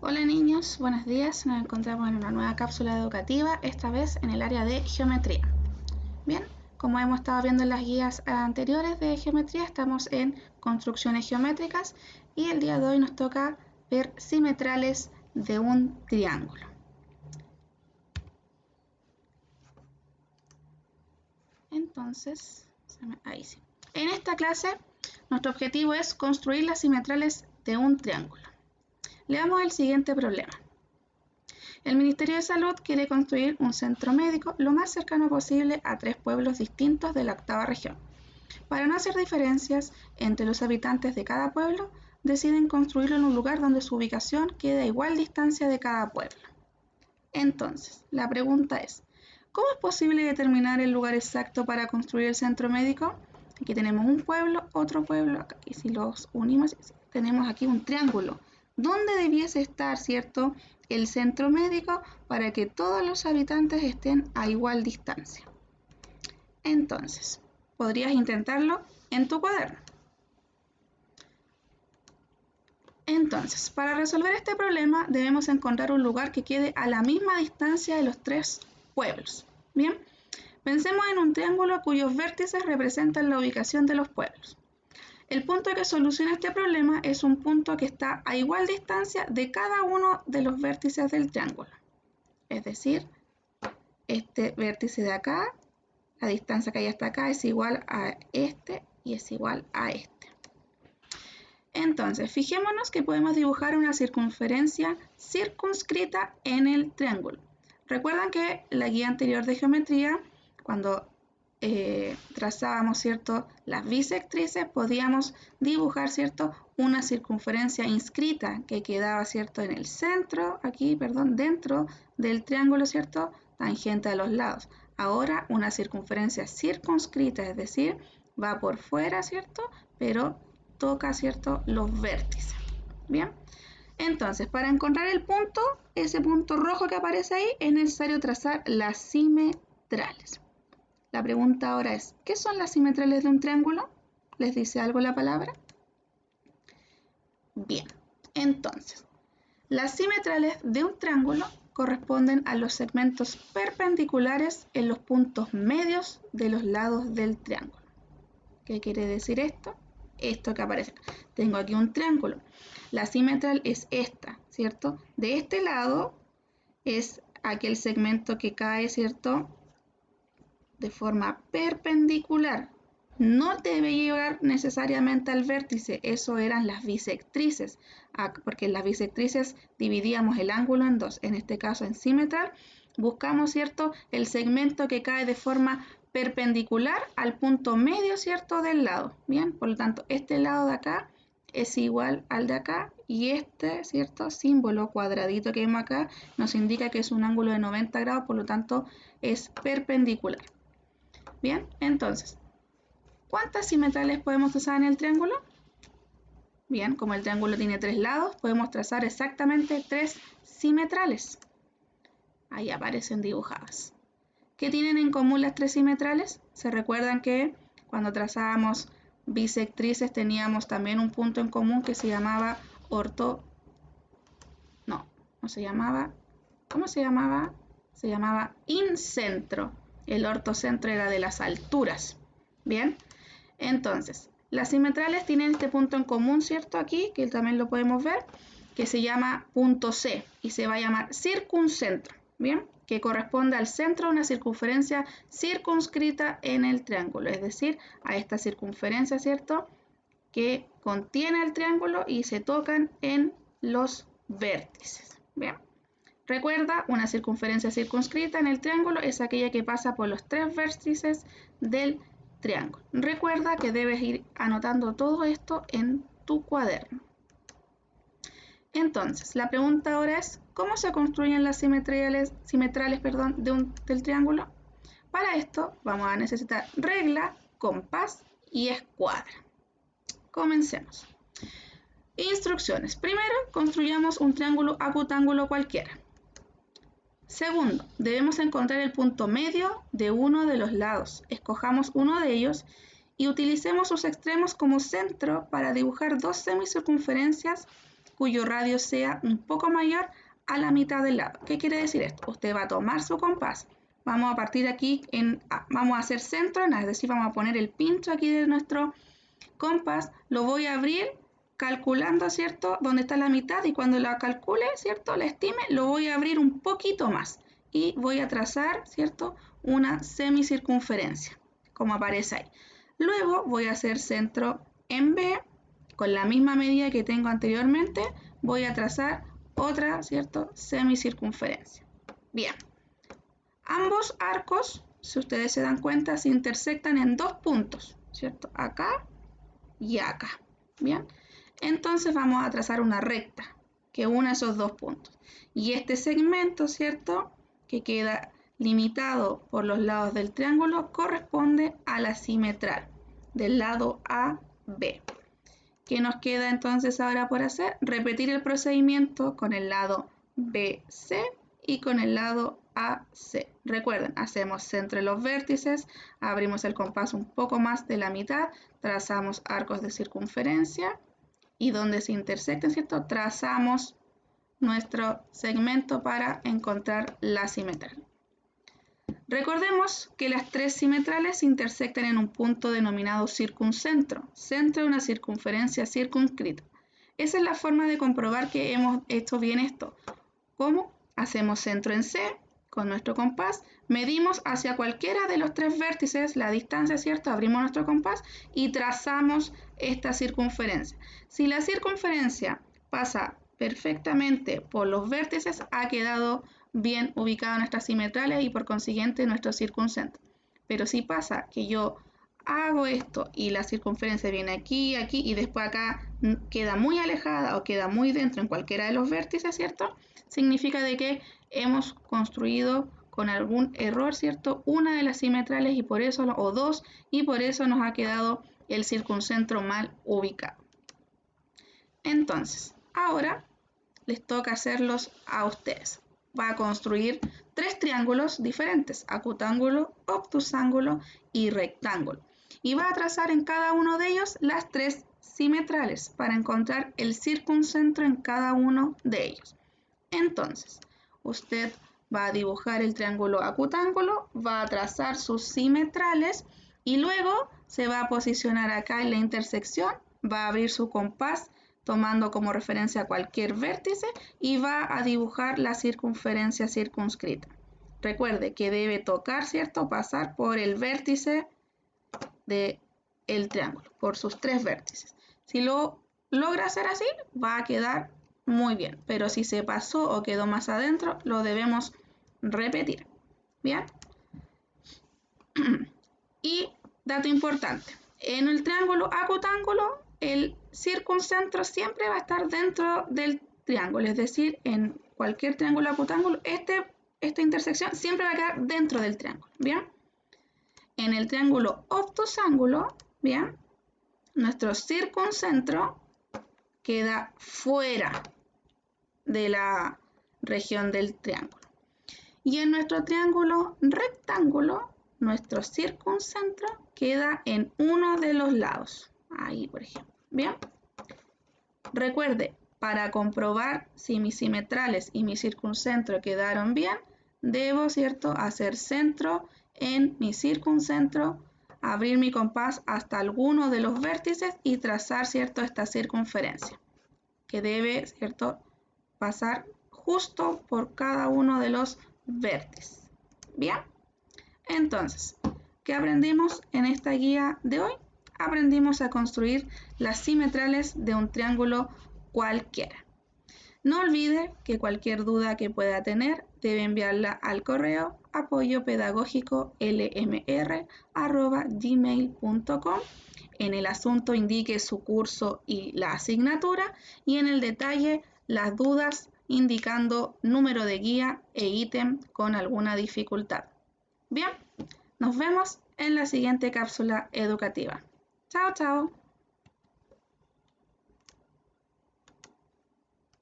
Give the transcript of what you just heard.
Hola niños, buenos días. Nos encontramos en una nueva cápsula educativa, esta vez en el área de geometría. Bien, como hemos estado viendo en las guías anteriores de geometría, estamos en construcciones geométricas y el día de hoy nos toca ver simetrales de un triángulo. Entonces, ahí sí. En esta clase, nuestro objetivo es construir las simetrales de un triángulo. Leamos el siguiente problema. El Ministerio de Salud quiere construir un centro médico lo más cercano posible a 3 pueblos distintos de la octava región. Para no hacer diferencias entre los habitantes de cada pueblo, deciden construirlo en un lugar donde su ubicación quede a igual distancia de cada pueblo. Entonces, la pregunta es, ¿cómo es posible determinar el lugar exacto para construir el centro médico? Aquí tenemos un pueblo, otro pueblo, acá, y si los unimos, tenemos aquí un triángulo. ¿Dónde debiese estar, cierto, el centro médico para que todos los habitantes estén a igual distancia? Entonces, podrías intentarlo en tu cuaderno. Entonces, para resolver este problema debemos encontrar un lugar que quede a la misma distancia de los 3 pueblos. Bien, pensemos en un triángulo cuyos vértices representan la ubicación de los pueblos. El punto que soluciona este problema es un punto que está a igual distancia de cada uno de los vértices del triángulo. Es decir, este vértice de acá, la distancia que hay hasta acá es igual a este y es igual a este. Entonces, fijémonos que podemos dibujar una circunferencia circunscrita en el triángulo. Recuerdan que la guía anterior de geometría, cuando trazábamos, ¿cierto?, las bisectrices, podíamos dibujar, ¿cierto?, una circunferencia inscrita que quedaba, ¿cierto?, en el centro, aquí, perdón, dentro del triángulo, ¿cierto?, tangente a los lados. Ahora una circunferencia circunscrita, es decir, va por fuera, ¿cierto?, pero toca, ¿cierto?, los vértices. Bien, entonces, para encontrar el punto, ese punto rojo que aparece ahí, es necesario trazar las simetrales. La pregunta ahora es, ¿qué son las simetrales de un triángulo? ¿Les dice algo la palabra? Bien, entonces, las simetrales de un triángulo corresponden a los segmentos perpendiculares en los puntos medios de los lados del triángulo. ¿Qué quiere decir esto? Esto que aparece. Tengo aquí un triángulo. La simetral es esta, ¿cierto? De este lado es aquel segmento que cae, ¿cierto?, de forma perpendicular. No debe llegar necesariamente al vértice, eso eran las bisectrices, porque en las bisectrices dividíamos el ángulo en dos, en este caso en simetral, buscamos, ¿cierto?, el segmento que cae de forma perpendicular al punto medio, ¿cierto?, del lado. Bien, por lo tanto, este lado de acá es igual al de acá y este, ¿cierto?, símbolo cuadradito que vemos acá nos indica que es un ángulo de 90 grados, por lo tanto es perpendicular. Bien, entonces, ¿cuántas simetrales podemos trazar en el triángulo? Bien, como el triángulo tiene 3 lados, podemos trazar exactamente 3 simetrales. Ahí aparecen dibujadas. ¿Qué tienen en común las 3 simetrales? ¿Se recuerdan que cuando trazábamos bisectrices teníamos también un punto en común que se llamaba ¿cómo se llamaba? Se llamaba incentro. El ortocentro era de las alturas. Bien, entonces, las simetrales tienen este punto en común, ¿cierto? Aquí, que también lo podemos ver, que se llama punto C y se va a llamar circuncentro. Bien, que corresponde al centro de una circunferencia circunscrita en el triángulo, es decir, a esta circunferencia, ¿cierto?, que contiene el triángulo y se tocan en los vértices. Bien. Recuerda, una circunferencia circunscrita en el triángulo es aquella que pasa por los 3 vértices del triángulo. Recuerda que debes ir anotando todo esto en tu cuaderno. Entonces, la pregunta ahora es, ¿cómo se construyen las simetrales del triángulo? Para esto vamos a necesitar regla, compás y escuadra. Comencemos. Instrucciones. Primero, construyamos un triángulo acutángulo cualquiera. Segundo, debemos encontrar el punto medio de uno de los lados. Escojamos uno de ellos y utilicemos sus extremos como centro para dibujar 2 semicircunferencias cuyo radio sea un poco mayor a la mitad del lado. ¿Qué quiere decir esto? Usted va a tomar su compás. Vamos a partir aquí, vamos a hacer centro, es decir, vamos a poner el pincho aquí de nuestro compás. Lo voy a abrir calculando, ¿cierto?, dónde está la mitad, y cuando la calcule, ¿cierto?, la estime, lo voy a abrir un poquito más y voy a trazar, ¿cierto?, una semicircunferencia, como aparece ahí. Luego voy a hacer centro en B, con la misma medida que tengo anteriormente, voy a trazar otra, ¿cierto?, semicircunferencia. Bien, ambos arcos, si ustedes se dan cuenta, se intersectan en dos puntos, ¿cierto?, acá y acá. Bien, entonces vamos a trazar una recta que una esos dos puntos. Y este segmento, ¿cierto?, que queda limitado por los lados del triángulo, corresponde a la simetral del lado AB. ¿Qué nos queda entonces ahora por hacer? Repetir el procedimiento con el lado BC y con el lado AC. Recuerden, hacemos centro en los vértices, abrimos el compás un poco más de la mitad, trazamos arcos de circunferencia y donde se intersecten, ¿cierto?, trazamos nuestro segmento para encontrar la simetral. Recordemos que las tres simetrales se intersectan en un punto denominado circuncentro, centro de una circunferencia circunscrita. Esa es la forma de comprobar que hemos hecho bien esto. ¿Cómo? Hacemos centro en C con nuestro compás, medimos hacia cualquiera de los tres vértices la distancia, ¿cierto? Abrimos nuestro compás y trazamos esta circunferencia. Si la circunferencia pasa perfectamente por los vértices, ha quedado bien ubicado nuestras simetrales y por consiguiente nuestro circuncentro. Pero si pasa que yo hago esto y la circunferencia viene aquí, aquí y después acá queda muy alejada o queda muy dentro en cualquiera de los vértices, ¿cierto?, significa de que hemos construido con algún error, ¿cierto?, una de las simetrales y por eso, o dos, y por eso nos ha quedado el circuncentro mal ubicado. Entonces, ahora les toca hacerlos a ustedes. Va a construir tres triángulos diferentes: acutángulo, obtusángulo y rectángulo. Y va a trazar en cada uno de ellos las tres simetrales para encontrar el circuncentro en cada uno de ellos. Entonces, usted va a dibujar el triángulo acutángulo, va a trazar sus simetrales y luego se va a posicionar acá en la intersección, va a abrir su compás tomando como referencia cualquier vértice y va a dibujar la circunferencia circunscrita. Recuerde que debe tocar, ¿cierto?, pasar por el vértice del triángulo, por sus tres vértices. Si lo logra hacer así, va a quedar muy bien, pero si se pasó o quedó más adentro, lo debemos repetir. Bien. Y dato importante, en el triángulo acutángulo, el circuncentro siempre va a estar dentro del triángulo, es decir, en cualquier triángulo acutángulo, esta intersección siempre va a quedar dentro del triángulo. Bien. En el triángulo obtusángulo, bien, nuestro circuncentro queda fuera de la región del triángulo. Y en nuestro triángulo rectángulo, nuestro circuncentro queda en uno de los lados. Ahí, por ejemplo. Bien. Recuerde, para comprobar si mis simetrales y mi circuncentro quedaron bien, debo, ¿cierto?, hacer centro en mi circuncentro, abrir mi compás hasta alguno de los vértices y trazar, ¿cierto?, esta circunferencia, que debe, ¿cierto?, pasar justo por cada uno de los vértices. Bien, entonces, ¿qué aprendimos en esta guía de hoy? Aprendimos a construir las simetrales de un triángulo cualquiera. No olvide que cualquier duda que pueda tener debe enviarla al correo apoyopedagógico.lmr@gmail.com. En el asunto indique su curso y la asignatura, y en el detalle las dudas indicando número de guía e ítem con alguna dificultad. Bien, nos vemos en la siguiente cápsula educativa. Chao, chao.